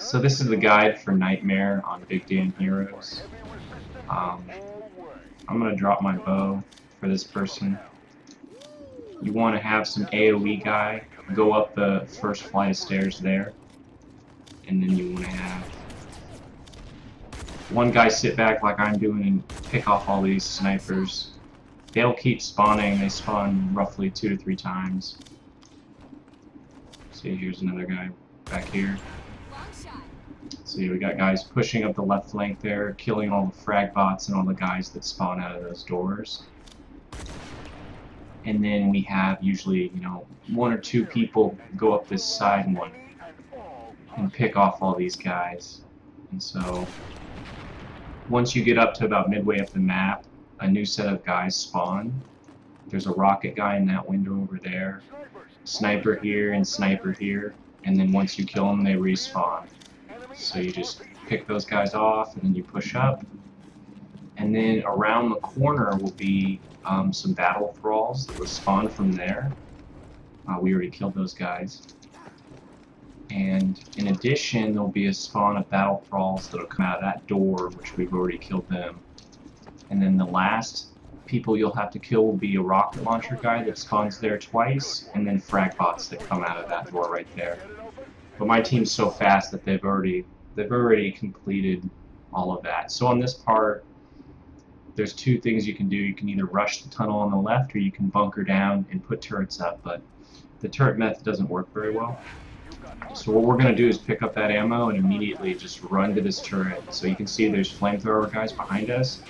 So this is the guide for Nightmare on Big Damn Heroes. I'm going to drop my bow for this person. You want to have some AoE guy go up the first flight of stairs there. And then you want to have one guy sit back like I'm doing and pick off all these snipers. They'll keep spawning. They spawn roughly 2 to 3 times. See, here's another guy back here. See, we got guys pushing up the left flank there, killing all the frag bots and all the guys that spawn out of those doors. And then we have usually, 1 or 2 people go up this side one and pick off all these guys. And so, once you get up to about midway up the map, a new set of guys spawn. There's a rocket guy in that window over there, sniper here and sniper here, and then once you kill them, they respawn. So you just pick those guys off, and then you push up. And then around the corner will be some battle thralls that will spawn from there. We already killed those guys. And in addition, there'll be a spawn of battle thralls that'll come out of that door, which we've already killed them. And then the last people you'll have to kill will be a rocket launcher guy that spawns there twice, and then frag bots that come out of that door right there. But my team's so fast that they've already completed all of that. So on this part, there's 2 things you can do. You can either rush the tunnel on the left, or you can bunker down and put turrets up. But the turret method doesn't work very well. So what we're going to do is pick up that ammo and immediately just run to this turret. So you can see there's flamethrower guys behind us.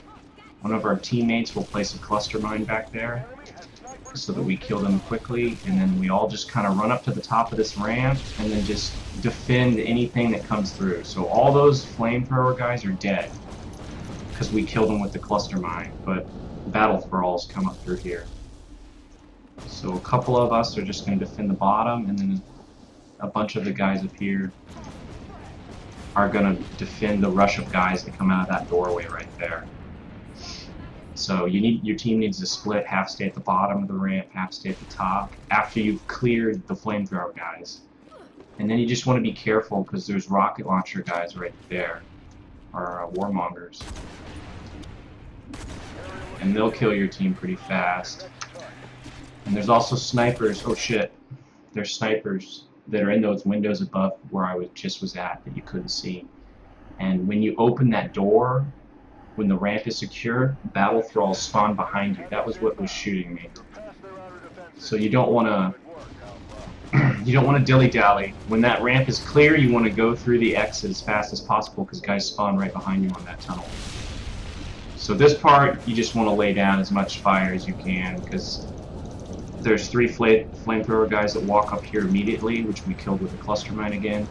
One of our teammates will place a cluster mine back there so that we kill them quickly, and then we all just kind of run up to the top of this ramp and then just defend anything that comes through. So all those flamethrower guys are dead because we killed them with the cluster mine, but battle thralls come up through here. So a couple of us are just going to defend the bottom, and then a bunch of the guys up here are going to defend the rush of guys that come out of that doorway right there. So your team needs to split, half stay at the bottom of the ramp, half stay at the top, after you've cleared the flamethrower guys. And then you just want to be careful because there's rocket launcher guys right there, or warmongers. And they'll kill your team pretty fast. And there's also snipers. Oh shit. There's snipers that are in those windows above where I just was at that you couldn't see. And when you open that door, when the ramp is secure, battle thralls spawn behind you. That was what was shooting me. So you don't want to dilly-dally. When that ramp is clear, you want to go through the X as fast as possible because guys spawn right behind you on that tunnel. So this part, you just want to lay down as much fire as you can because there's 3 flamethrower guys that walk up here immediately, which we killed with a cluster mine again.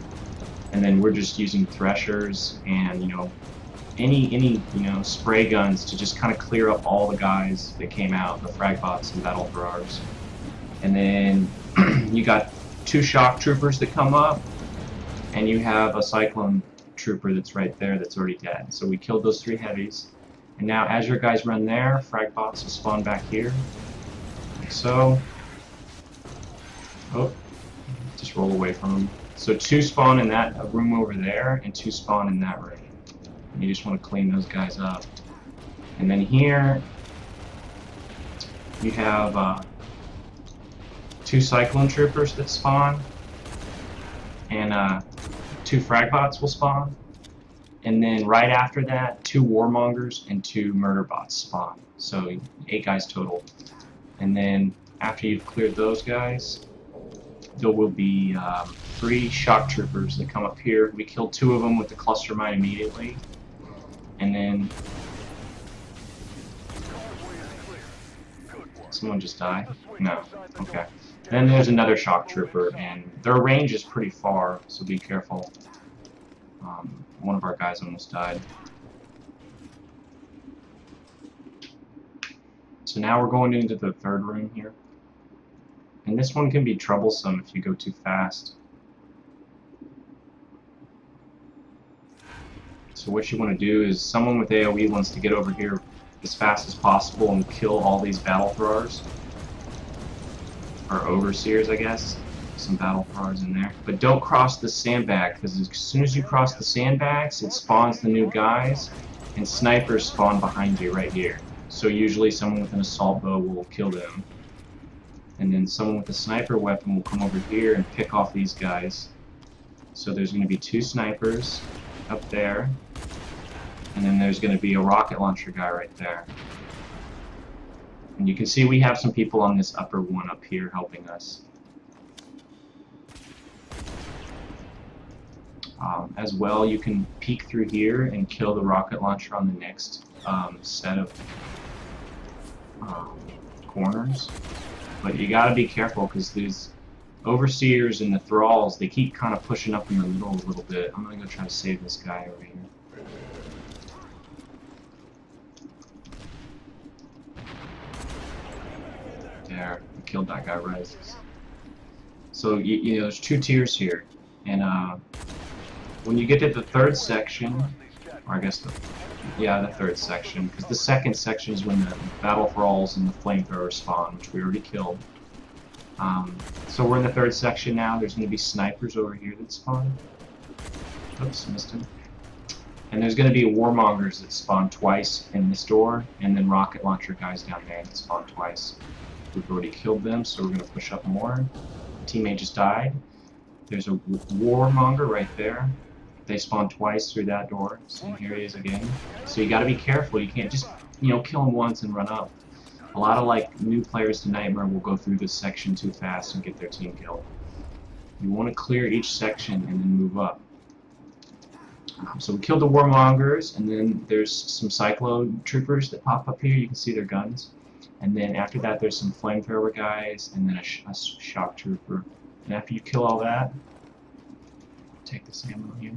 And then we're just using threshers and, any spray guns to just kind of clear up all the guys that came out, the frag bots and battle throwers. And then you got 2 shock troopers that come up, and you have a cyclone trooper that's right there that's already dead. So we killed those 3 heavies. And now as your guys run there, frag bots will spawn back here. Like so. Oh, just roll away from them. So 2 spawn in that room over there, and 2 spawn in that room. You just want to clean those guys up. And then here you have 2 cyclone troopers that spawn, and 2 frag bots will spawn. And then right after that, 2 warmongers and 2 murder bots spawn. So 8 guys total. And then after you've cleared those guys, there will be 3 shock troopers that come up here. We killed 2 of them with the cluster mine immediately. And then someone just died? No. Okay. Then there's another shock trooper, and their range is pretty far, so be careful. One of our guys almost died. So now we're going into the 3rd room here. And this one can be troublesome if you go too fast. So what you want to do is, someone with AoE wants to get over here as fast as possible and kill all these battle throwers, or overseers, I guess. some battle cars in there. But don't cross the sandbag, because as soon as you cross the sandbags, it spawns the new guys, and snipers spawn behind you right here. So usually someone with an assault bow will kill them. And then someone with a sniper weapon will come over here and pick off these guys. So there's going to be 2 snipers up there, and then there's going to be a rocket launcher guy right there. And you can see we have some people on this upper one up here helping us. As well, you can peek through here and kill the rocket launcher on the next set of corners. But you gotta be careful, because these overseers and the thralls, they keep kind of pushing up in the middle a little bit. I'm gonna go try to save this guy over here. There, I killed that guy right. So you know, there's 2 tiers here, and when you get to the 3rd section, or I guess the 3rd section, because the 2nd section is when the battle thralls and the flamethrowers spawn, which we already killed. So we're in the 3rd section now. There's going to be snipers over here that spawn. Oops, missed him. And there's going to be warmongers that spawn twice in this door, and then rocket launcher guys down there that spawn twice. We've already killed them, so we're going to push up more. Teammate just died. There's a warmonger right there. They spawn twice through that door, so here he is again. So you got to be careful. You can't just, you know, kill him once and run up. A lot of like new players to Nightmare will go through this section too fast and get their team killed. You want to clear each section and then move up. So we killed the warmongers, and then there's some cyclo troopers that pop up here. You can see their guns. And then after that, there's some flamethrower guys, and then a shock trooper. And after you kill all that, take this ammo here.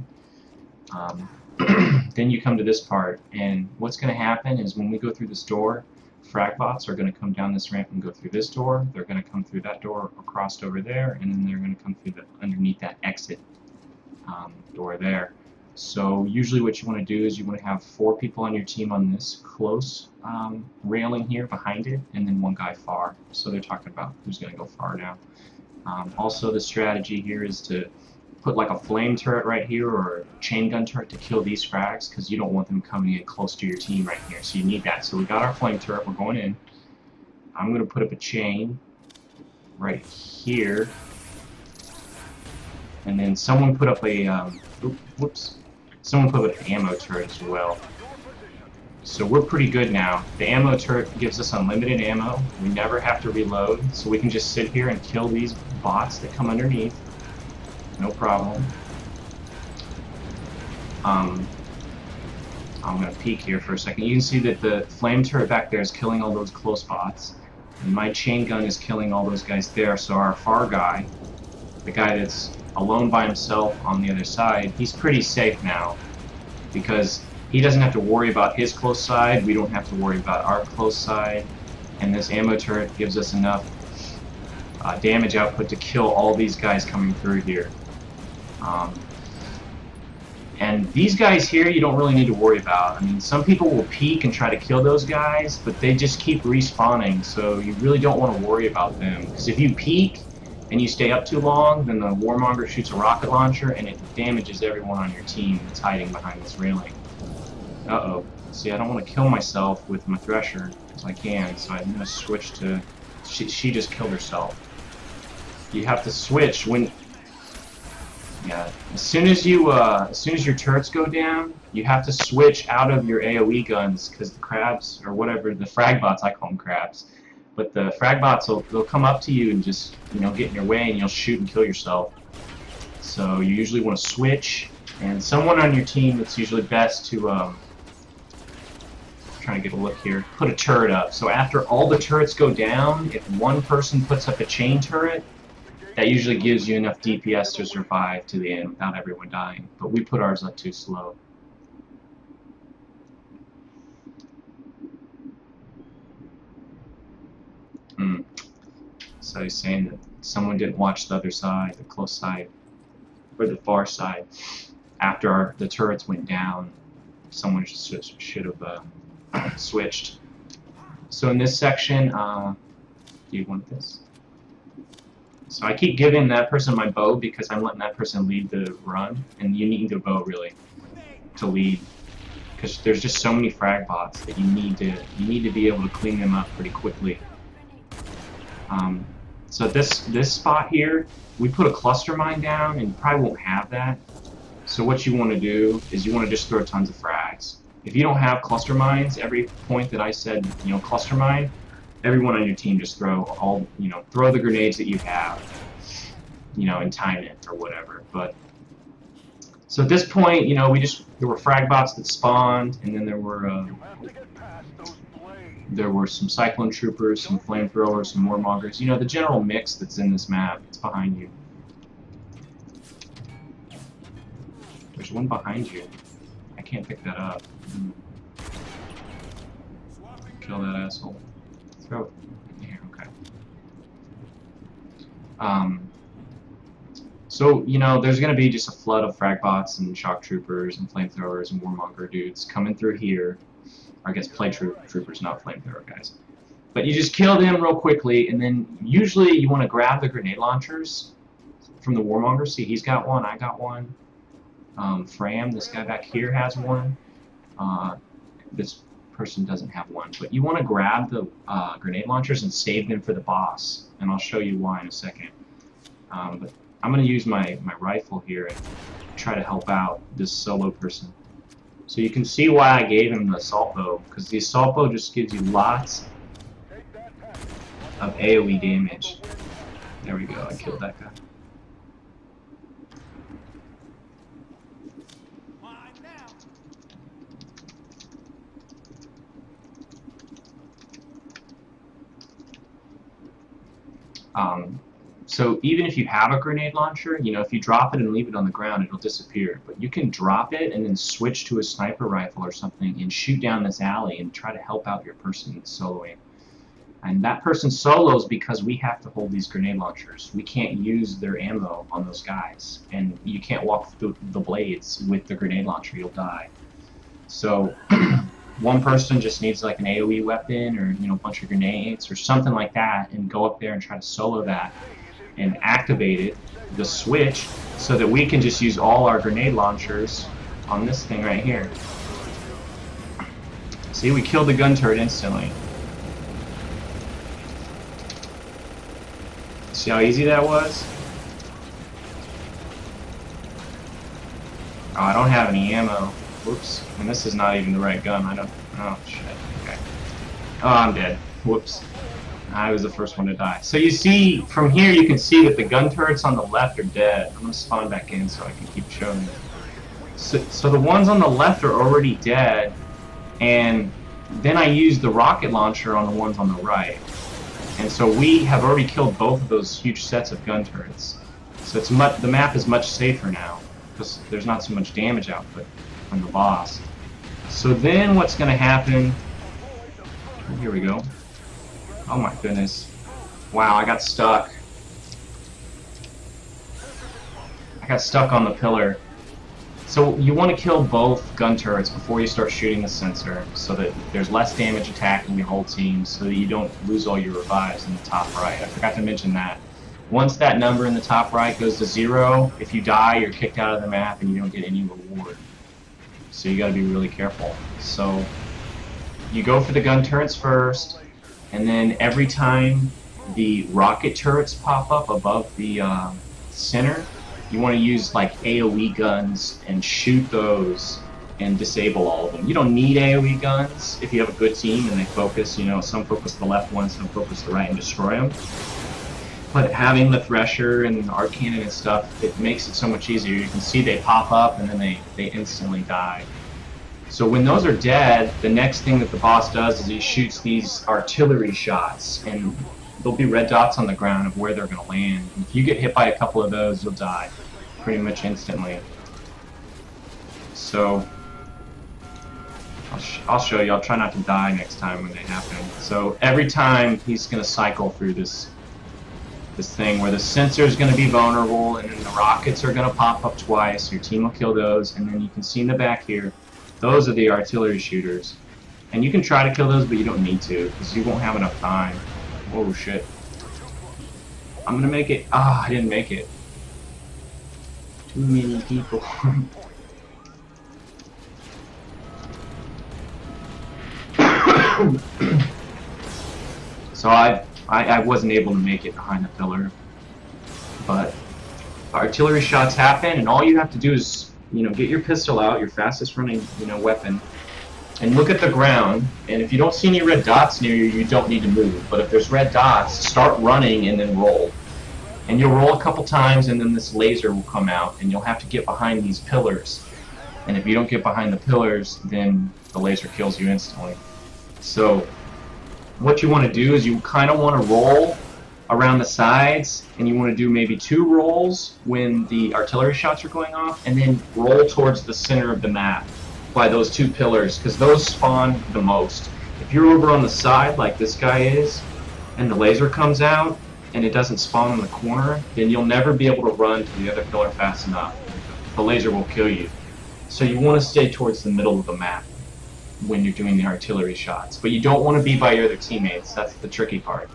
Then you come to this part, and what's going to happen is when we go through this door, frag bots are going to come down this ramp and go through this door. They're going to come through that door across over there, and then they're going to come through the underneath that exit door there. So usually what you want to do is you want to have 4 people on your team on this close railing here behind it, and then 1 guy far. So they're talking about who's going to go far now. Also, the strategy here is to put like a flame turret right here or a chain gun turret to kill these frags, because you don't want them coming in close to your team right here. So you need that. So we got our flame turret. We're going in. I'm going to put up a chain right here, and then someone put up a someone put up an ammo turret as well. So we're pretty good now. The ammo turret gives us unlimited ammo. We never have to reload, so we can just sit here and kill these bots that come underneath. No problem. I'm going to peek here for a second. You can see that the flame turret back there is killing all those close bots. And my chain gun is killing all those guys there. So our far guy, the guy that's alone by himself on the other side, he's pretty safe now, because he doesn't have to worry about his close side, we don't have to worry about our close side, and this ammo turret gives us enough damage output to kill all these guys coming through here. And these guys here you don't really need to worry about. I mean, some people will peek and try to kill those guys, but they just keep respawning, so you really don't want to worry about them, because if you peek and you stay up too long, then the warmonger shoots a rocket launcher and it damages everyone on your team that's hiding behind this railing. Uh-oh. See, I don't want to kill myself with my thresher, because I can, so I'm going to switch to... She just killed herself. You have to switch when... Yeah, as soon as your turrets go down, you have to switch out of your AoE guns, because the crabs, or whatever, the frag bots, I call them crabs, but the frag bots, they'll come up to you and just, you know, get in your way, and you'll shoot and kill yourself. So you usually want to switch, and someone on your team, it's usually best to, trying to get a look here, put a turret up. So after all the turrets go down, if one person puts up a chain turret, that usually gives you enough DPS to survive to the end without everyone dying. But we put ours up too slow. So he's saying that someone didn't watch the other side, the close side, or the far side. After the turrets went down, someone should have switched. So in this section, do you want this? So I keep giving that person my bow because I'm letting that person lead the run, and you need the bow really to lead, because there's just so many frag bots that you need to be able to clean them up pretty quickly. So this spot here, we put a cluster mine down, and you probably won't have that. So what you want to do is you want to just throw tons of frags. If you don't have cluster mines, every point that I said, cluster mine, everyone on your team just throw throw the grenades that you have, and time it or whatever. But so at this point, there were frag bots that spawned, and then there were some cyclone troopers, some flamethrowers, some warmongers. The general mix that's in this map. It's behind you. There's one behind you. I can't pick that up. Kill that asshole. Throw it here, okay. So, there's going to be just a flood of frag bots and shock troopers and flamethrowers and warmonger dudes coming through here. Or I guess play troopers, not flamethrower guys. But you just kill them real quickly, and then usually you want to grab the grenade launchers from the warmonger. See, he's got one, I got one. Fram, this guy back here, has one. This person doesn't have one. But you want to grab the grenade launchers and save them for the boss, and I'll show you why in a second. But I'm going to use my rifle here and try to help out this solo person. So you can see why I gave him the assault bow, because the assault bow just gives you lots of AoE damage. There we go, I killed that guy. So even if you have a grenade launcher, if you drop it and leave it on the ground, it'll disappear. But you can drop it and then switch to a sniper rifle or something and shoot down this alley and try to help out your person soloing. And that person solos because we have to hold these grenade launchers. We can't use their ammo on those guys. And you can't walk through the blades with the grenade launcher, you'll die. So one person just needs like an AoE weapon or a bunch of grenades or something like that, and go up there and try to solo that and activate it, the switch, so that we can just use all our grenade launchers on this thing right here. See, we killed the gun turret instantly. See how easy that was? Oh, I don't have any ammo. Whoops. And this is not even the right gun. Oh, shit. Okay. Oh, I'm dead. Whoops. I was the first one to die. So you see, from here you can see that the gun turrets on the left are dead. I'm going to spawn back in so I can keep showing you. So the ones on the left are already dead, and then I used the rocket launcher on the ones on the right. And so we have already killed both of those huge sets of gun turrets. So the map is much safer now, because there's not so much damage output from the boss. So then what's going to happen... Here we go. Oh my goodness. Wow, I got stuck. I got stuck on the pillar. So you want to kill both gun turrets before you start shooting the sensor, so that there's less damage attacking the whole team, so that you don't lose all your revives in the top right. I forgot to mention that. Once that number in the top right goes to 0, if you die, you're kicked out of the map and you don't get any reward. So you got to be really careful. So you go for the gun turrets first, and then every time the rocket turrets pop up above the center, you want to use like AoE guns and shoot those and disable all of them. You don't need AoE guns if you have a good team and they focus, some focus the left one, some focus the right, and destroy them. But having the Thresher and the Arc Cannon and stuff, it makes it so much easier. You can see they pop up and then they instantly die. So when those are dead, the next thing that the boss does is he shoots these artillery shots, and there'll be red dots on the ground of where they're going to land. And if you get hit by a couple of those, you'll die pretty much instantly. So I'll show you. I'll try not to die next time when they happen. So every time he's going to cycle through this thing where the sensor is going to be vulnerable, and then the rockets are going to pop up twice. Your team will kill those, and then you can see in the back here, those are the artillery shooters. And you can try to kill those, but you don't need to, because you won't have enough time. Oh shit. I'm gonna make it. Ah, I didn't make it. Too many people. So I wasn't able to make it behind the pillar, but artillery shots happen, and all you have to do is, you know, get your pistol out, your fastest running, you know, weapon, and look at the ground. And if you don't see any red dots near you, you don't need to move. But if there's red dots, start running and then roll. And you'll roll a couple times, and then this laser will come out, and you'll have to get behind these pillars. And if you don't get behind the pillars, then the laser kills you instantly. So what you want to do is you kind of want to roll around the sides, and you want to do maybe 2 rolls when the artillery shots are going off, and then roll towards the center of the map by those 2 pillars, because those spawn the most. If you're over on the side like this guy is, and the laser comes out, and it doesn't spawn in the corner, then you'll never be able to run to the other pillar fast enough. The laser will kill you. So you want to stay towards the middle of the map when you're doing the artillery shots. But you don't want to be by your other teammates. That's the tricky part.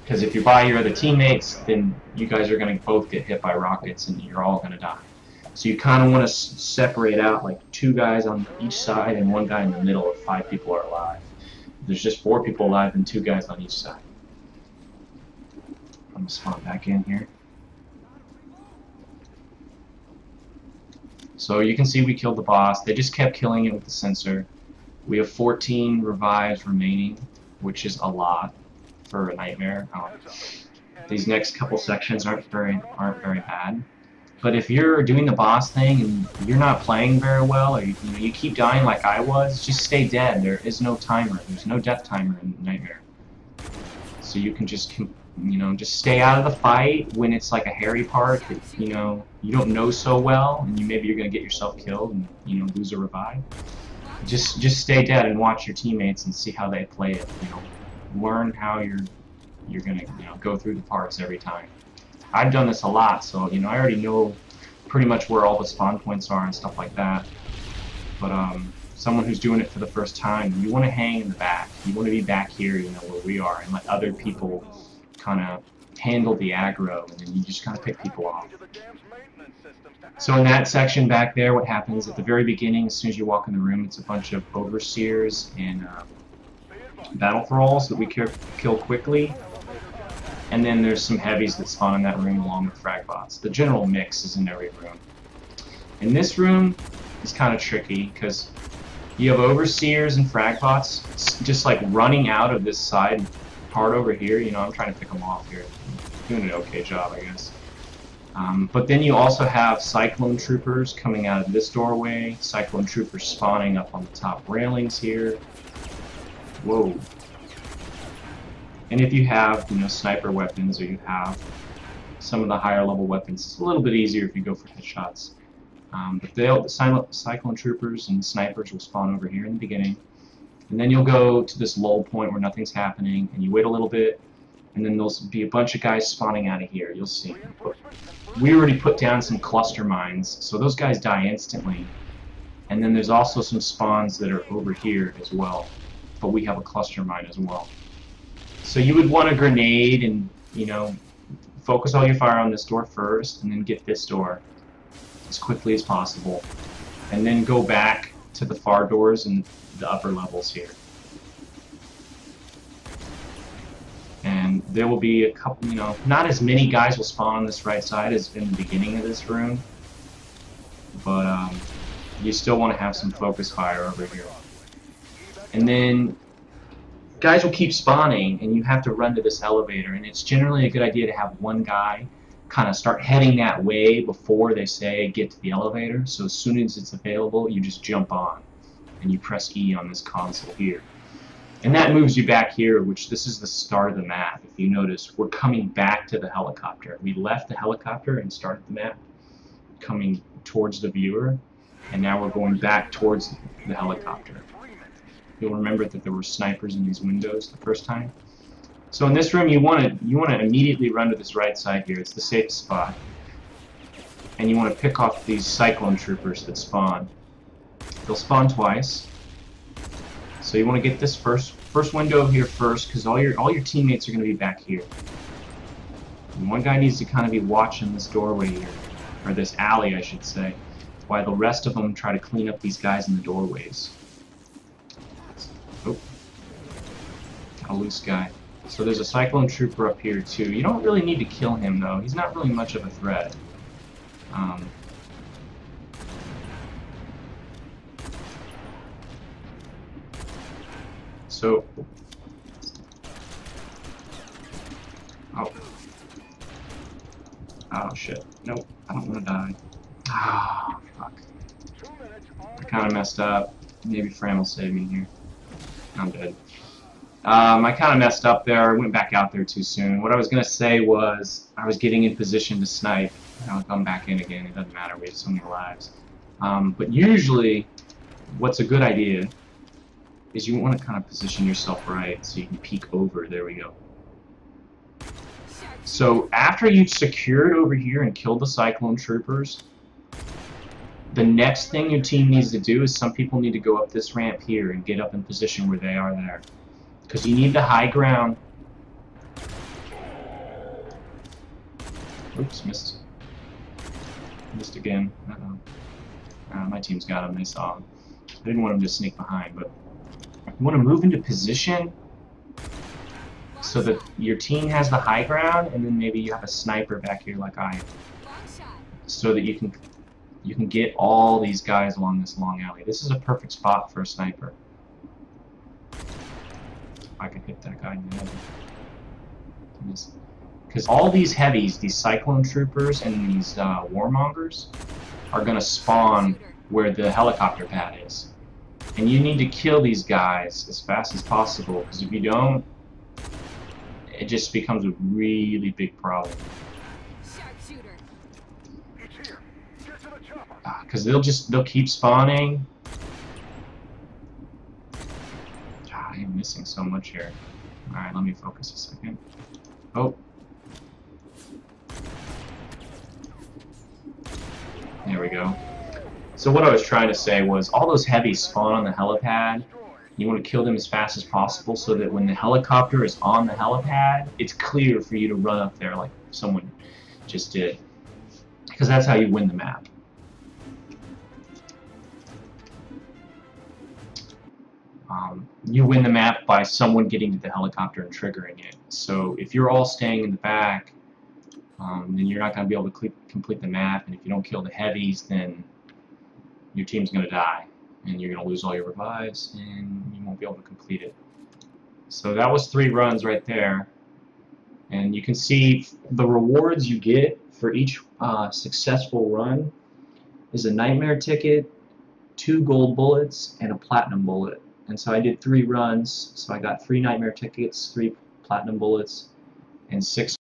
Because if you're by your other teammates, then you guys are going to both get hit by rockets and you're all going to die. So you kind of want to separate out like 2 guys on each side and 1 guy in the middle if 5 people are alive. If there's just 4 people alive and 2 guys on each side. I'm going to spawn back in here. So you can see we killed the boss. They just kept killing it with the sensor. We have 14 revives remaining, which is a lot for a nightmare. These next couple sections aren't very bad. But if you're doing the boss thing and you're not playing very well, or you keep dying like I was, just stay dead. There is no timer. There's no death timer in Nightmare. So you can just just stay out of the fight when it's like a hairy part that you don't know so well, and maybe you're gonna get yourself killed and lose a revive. Just stay dead and watch your teammates and see how they play it. Learn how you're gonna go through the parts every time. I've done this a lot, so I already know pretty much where all the spawn points are and stuff like that. But someone who's doing it for the first time, you want to hang in the back. You want to be back here, where we are, and let other people kind of handle the aggro, and then you just kind of pick people off. So in that section back there, what happens at the very beginning, as soon as you walk in the room, it's a bunch of overseers and battle thralls that we kill quickly. And then there's some heavies that spawn in that room along with frag bots. The general mix is in every room. In this room, it's kind of tricky because you have overseers and frag bots just like running out of this side part over here. I'm trying to pick them off here. Doing an okay job, I guess. But then you also have cyclone troopers coming out of this doorway. Cyclone troopers spawning up on the top railings here. Whoa. And if you have, sniper weapons, or you have some of the higher level weapons, it's a little bit easier if you go for headshots. But the cyclone troopers and snipers will spawn over here in the beginning. And then you'll go to this lull point where nothing's happening, and you wait a little bit, and then there'll be a bunch of guys spawning out of here. You'll see. But we already put down some cluster mines, so those guys die instantly. And then there's also some spawns that are over here as well. But we have a cluster mine as well. So you would want a grenade and, focus all your fire on this door first, and then get this door as quickly as possible. And then go back to the far doors and the upper levels here. And there will be a couple, not as many guys will spawn on this right side as in the beginning of this room. But you still want to have some focus fire over here. And then guys will keep spawning, and you have to run to this elevator, and it's generally a good idea to have one guy kind of start heading that way before they say get to the elevator. So as soon as it's available, you just jump on, and you press E on this console here. And that moves you back here, which this is the start of the map. If you notice, we're coming back to the helicopter. We left the helicopter and started the map coming towards the viewer, and now we're going back towards the helicopter. You'll remember that there were snipers in these windows the first time. So in this room, you want to immediately run to this right side here. It's the safest spot, and you want to pick off these cyclone troopers that spawn. They'll spawn twice. So you want to get this first window here first, because all your teammates are going to be back here. And one guy needs to kind of be watching this doorway here, or this alley, I should say, while the rest of them try to clean up these guys in the doorways. Oh, got a loose guy. So there's a Cyclone Trooper up here too. You don't really need to kill him though. He's not really much of a threat. So, oh shit. Nope, I don't want to die. Ah, fuck. I kind of messed up. Maybe Fran will save me here. I'm dead. I kind of messed up there. I went back out there too soon. What I was going to say was I was getting in position to snipe. I'll come back in again. It doesn't matter. We have so many lives. But usually, what's a good idea is you want to kind of position yourself right so you can peek over. There we go. So after you've secured over here and killed the Cyclone Troopers, the next thing your team needs to do is some people need to go up this ramp here and get up in position where they are there. Because you need the high ground. Oops, missed. Missed again. My team's got him. They saw him. I didn't want him to sneak behind, but you want to move into position so that your team has the high ground, and then maybe you have a sniper back here like I am, so that you can get all these guys along this long alley. This is a perfect spot for a sniper. I can hit that guy in the head. Because all these heavies, these Cyclone Troopers and these Warmongers, are going to spawn where the helicopter pad is. And you need to kill these guys as fast as possible, because if you don't, it just becomes a really big problem. Because they'll keep spawning. God, I'm missing so much here. Alright, let me focus a second. Oh. There we go. So what I was trying to say was all those heavies spawn on the helipad. You want to kill them as fast as possible so that when the helicopter is on the helipad, it's clear for you to run up there like someone just did. Because that's how you win the map. You win the map by someone getting to the helicopter and triggering it. So if you're all staying in the back, then you're not going to be able to complete the map. And if you don't kill the heavies, then your team's going to die. And you're going to lose all your revives, and you won't be able to complete it. So that was 3 runs right there. And you can see the rewards you get for each successful run is a nightmare ticket, 2 gold bullets, and a platinum bullet. And so I did 3 runs, so I got 3 nightmare tickets, 3 platinum bullets, and 6